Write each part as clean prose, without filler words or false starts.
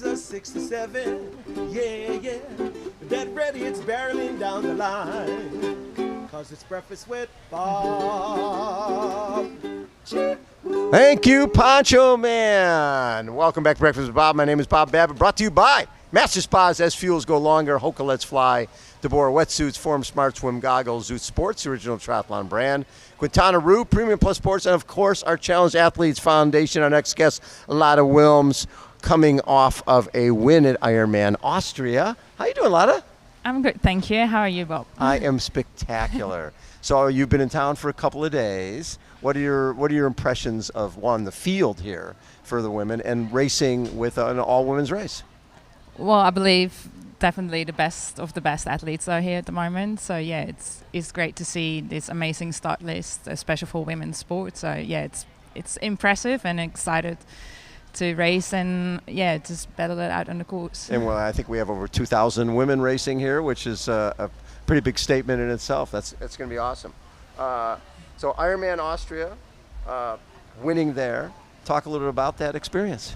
a 67, yeah. That ready, it's barreling down the line. Cause it's breakfast with Bob. Thank you, Poncho Man. Welcome back to Breakfast with Bob. My name is Bob Babbitt, brought to you by Master Spas, SFuels Go Longer, HOKA Let's Fly, deboer wetsuits, Form Smart Swim Goggles, Zoot Sports, the original triathlon brand, Quintana Roo, Premium Plus Sports, and of course our Challenge Athletes Foundation. Our next guest, Lotte Wilms, coming off of a win at Ironman Austria. How you doing, Lotte? I'm good, thank you. How are you, Bob? I am spectacular. So you've been in town for a couple of days. What are your impressions of, one, the field here for the women and racing with an all-women's race? Well, I believe definitely the best of the best athletes are here at the moment. So yeah, it's great to see this amazing start list, especially for women's sports. So yeah, it's impressive and excited to race and yeah, just battle it out on the course. And well, I think we have over 2,000 women racing here, which is a pretty big statement in itself. That's going to be awesome. So Ironman Austria, winning there. Talk a little bit about that experience.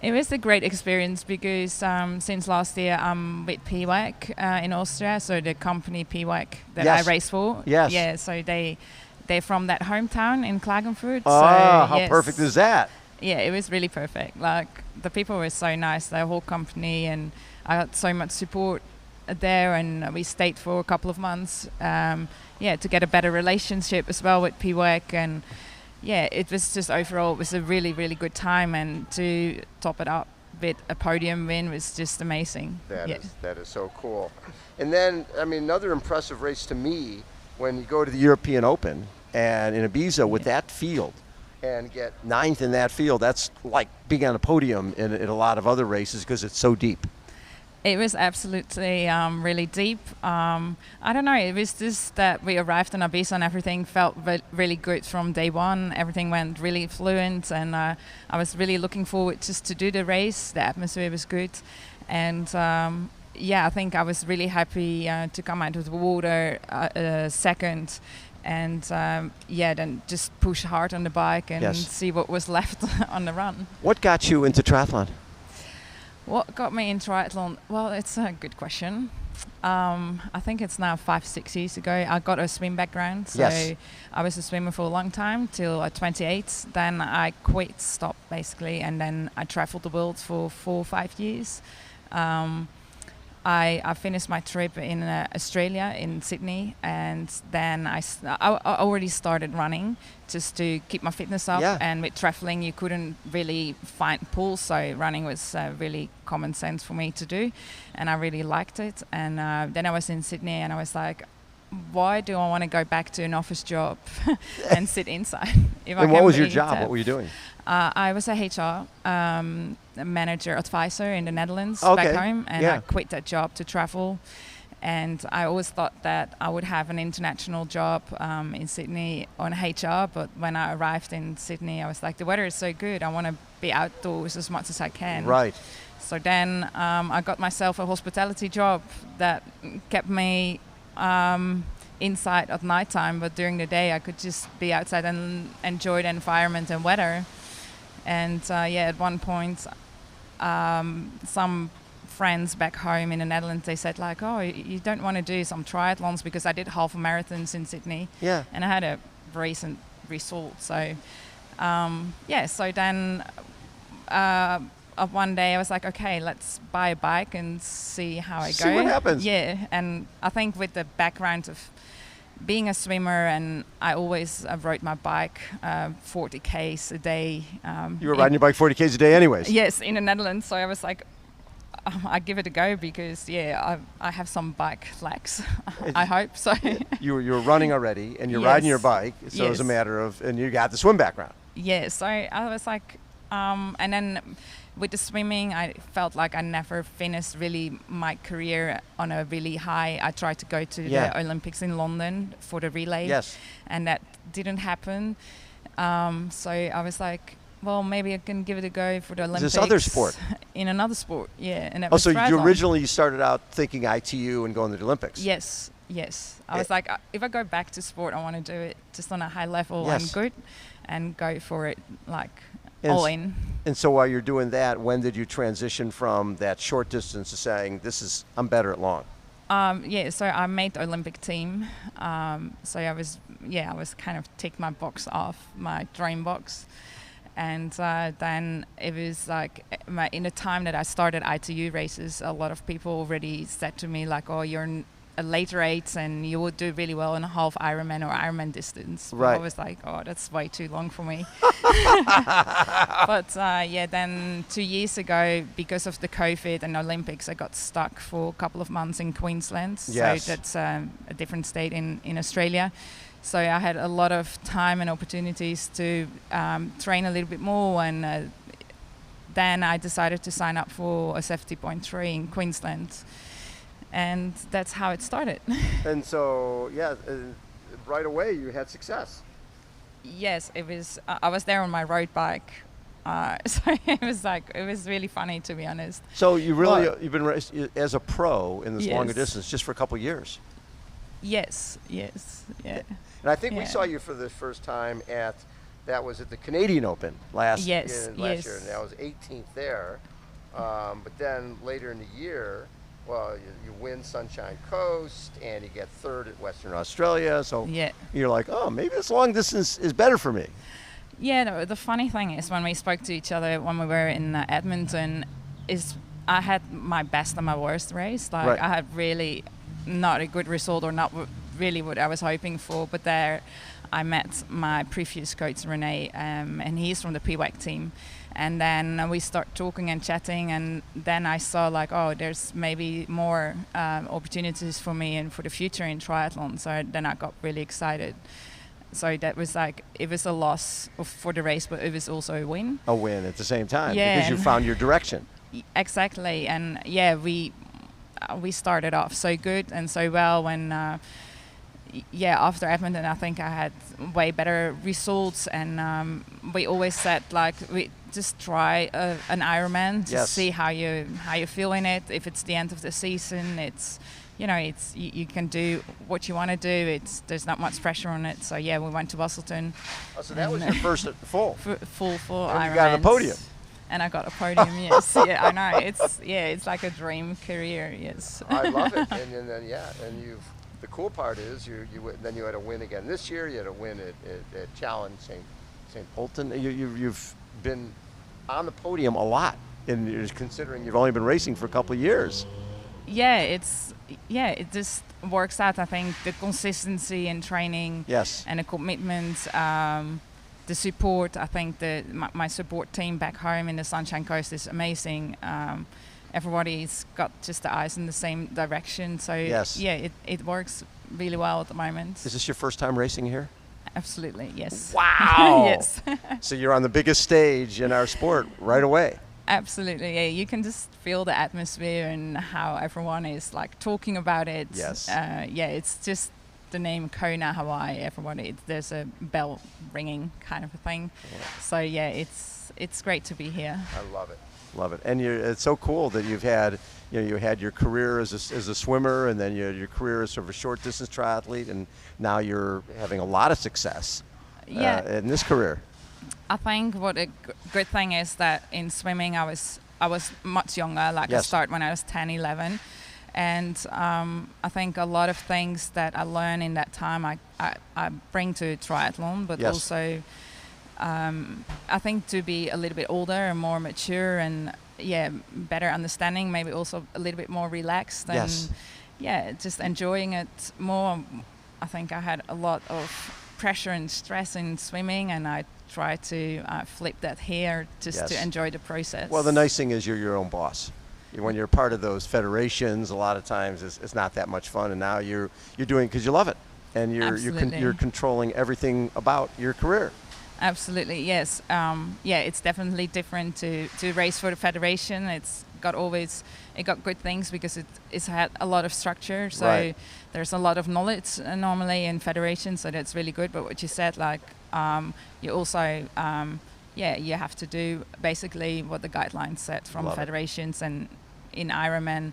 It was a great experience because since last year I'm with PWAC in Austria, so the company PWAC that I race for. Yes. Yeah, so they're from that hometown in Klagenfurt. Oh, so, how perfect is that? Yeah, it was really perfect. Like, the people were so nice, the whole company, and I got so much support there, and we stayed for a couple of months, to get a better relationship as well with PWAC, and yeah, it was just overall, it was a really, really good time, and to top it up with a podium win was just amazing. That is so cool. And then, I mean, another impressive race to me, when you go to the European Open and in Ibiza with that field and get ninth in that field, that's like being on a podium in a lot of other races because it's so deep. It was absolutely really deep. I don't know, it was just that we arrived in Ibiza and everything felt really good from day one. Everything went really fluent, and I was really looking forward just to do the race. The atmosphere was good. And I think I was really happy to come out of the water second. And then just push hard on the bike and see what was left on the run. What got you into triathlon? What got me in triathlon? Well, it's a good question. I think it's now 5-6 years ago. I got a swim background. So I was a swimmer for a long time, till 28. Then I stopped basically, and then I traveled the world for 4 or 5 years. I finished my trip in Australia, in Sydney, and then I already started running just to keep my fitness up. And with traveling, you couldn't really find pools, so running was really common sense for me to do, and I really liked it. And then I was in Sydney, and I was like, why do I want to go back to an office job and sit inside? And what was your job? What were you doing? I was a HR manager advisor in the Netherlands back home, and I quit that job to travel. And I always thought that I would have an international job in Sydney on HR, but when I arrived in Sydney, I was like, the weather is so good, I want to be outdoors as much as I can. Right. So then I got myself a hospitality job that kept me inside at nighttime, but during the day I could just be outside and enjoy the environment and weather. And at one point some friends back home in the Netherlands, they said like, oh, you don't want to do some triathlons, because I did half marathons in Sydney, and I had a recent result. So so then one day I was like, okay, let's buy a bike and see how I go. See what happens. Yeah, and I think with the background of being a swimmer, and I always rode my bike 40 Ks a day. You were riding your bike 40 Ks a day anyways? Yes, in the Netherlands. So I was like, I give it a go, because I have some bike legs. I hope so. You were running already, and you're riding your bike, so it was a matter of, and you got the swim background. Yeah, so I was like, and then with the swimming, I felt like I never finished really my career on a really high. I tried to go to the Olympics in London for the relay, and that didn't happen. So I was like, well, maybe I can give it a go for the Olympics. This other sport? In another sport, and that was so triathlon. You originally started out thinking ITU and going to the Olympics? Yes. I was like, if I go back to sport, I want to do it just on a high level and good, and go for it like And all in. And so while you're doing that, when did you transition from that short distance to saying, I'm better at long? So I made the Olympic team. So I was kind of tick my box off, my dream box. And then it was like in the time that I started ITU races, a lot of people already said to me like, oh, you're a later age and you would do really well in a half Ironman or Ironman distance. Right. But I was like, oh, that's way too long for me. But then 2 years ago, because of the COVID and Olympics, I got stuck for a couple of months in Queensland. Yes. So that's a different state in Australia. So I had a lot of time and opportunities to train a little bit more, and then I decided to sign up for a 70.3 in Queensland, and that's how it started. And so, right away you had success. Yes, it was. I was there on my road bike, so it was really funny, to be honest. So you've been racing as a pro in this longer distance just for a couple of years. Yes, yeah. And I think we saw you for the first time at the Canadian Open last year, and that was 18th there. But then later in the year, you win Sunshine Coast and you get third at Western Australia. So you're like, oh, maybe this long distance is better for me. Yeah, no, the funny thing is when we spoke to each other when we were in Edmonton, I had my best and my worst race. I had really not a good result or not really what I was hoping for, but there I met my previous coach Renee, and he's from the PWAC team, and then we start talking and chatting, and then I saw like, oh, there's maybe more opportunities for me and for the future in triathlon. So then I got really excited. So that was like, it was a loss for the race, but it was also a win. A win at the same time, because you found your direction. Exactly, and we started off so good and so well when after Edmonton I think I had way better results, and we always said like we just try an Ironman to see how you feel in it. If it's the end of the season, it's you can do what you want to do. There's not much pressure on it. So we went to Busselton. Oh, so that was your first full Ironman. You got on the podium. And I got a podium, yes. Yeah, I know. It's like a dream career, yes. I love it. And then the cool part is you had a win again this year. You had a win at Challenge St. Polten. You've been on the podium a lot, and considering you've only been racing for a couple of years. Yeah, it just works out. I think the consistency in training, and the commitment. The support, I think my support team back home in the Sunshine Coast is amazing. Everybody's got just the eyes in the same direction. So it works really well at the moment. Is this your first time racing here? Absolutely, yes. Wow. Yes. So you're on the biggest stage in our sport right away. Absolutely, yeah. You can just feel the atmosphere and how everyone is like talking about it. Yes. It's just the name Kona, Hawaii, there's a bell ringing kind of a thing. Yeah. So it's great to be here. I love it. And it's so cool that you've had you had your career as a swimmer, and then your career as sort of a short distance triathlete, and now you're having a lot of success in this career. I think what a good thing is that in swimming I was much younger. I started when I was 10, 11. And I think a lot of things that I learned in that time I bring to triathlon, but also I think to be a little bit older and more mature and better understanding, maybe also a little bit more relaxed and just enjoying it more. I think I had a lot of pressure and stress in swimming, and I try to flip that here just to enjoy the process. Well, the nice thing is you're your own boss. When you're part of those federations, a lot of times it's not that much fun, and now you're doing it because you love it, and you're controlling everything about your career. Absolutely, yes. It's definitely different to race for the federation. It got good things because it's had a lot of structure. So there's a lot of knowledge normally in federations, so that's really good. But what you said, you also you have to do basically what the guidelines set from federations. And in Ironman,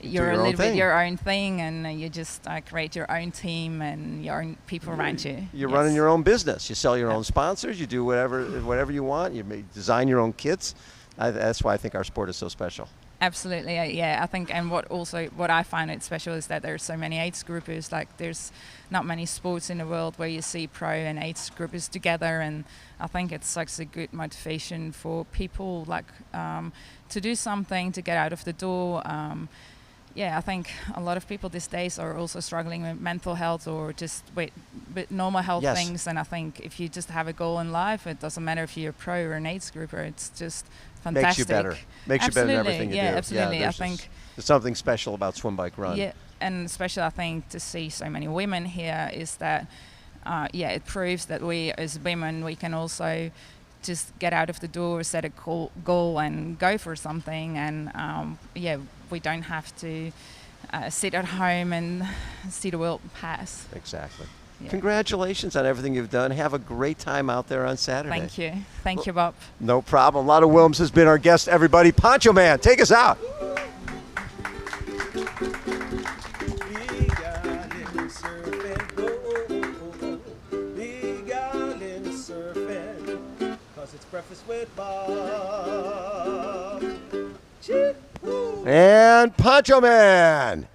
you're your a own little bit thing. your own thing, and you just create your own team and your own people around you. You're Yes. running your own business. You sell your Yeah. own sponsors. You do whatever you want. You may design your own kits. That's why I think our sport is so special. Absolutely, yeah. I think, and what I find it special is that there's so many age groupers. Like, there's not many sports in the world where you see pro and age groupers together, and I think it's such a good motivation for people, like, to do something, to get out of the door. I think a lot of people these days are also struggling with mental health or just with normal health Yes. things. And I think if you just have a goal in life, it doesn't matter if you're a pro or an age grouper. It's just fantastic. Makes you better. Makes you better in everything you do. Absolutely. I there's think there's something special about swim, bike, run. yeah, and especially I think to see so many women here is that it proves that we as women, we can also just get out of the door, set a goal and go for something, and we don't have to sit at home and see the world pass. Exactly. Yeah. Congratulations on everything you've done. Have a great time out there on Saturday. Thank you, Bob. No problem. Lotte Wilms has been our guest, everybody. Poncho Man, take us out. It's Breakfast with Bob. And Poncho Man.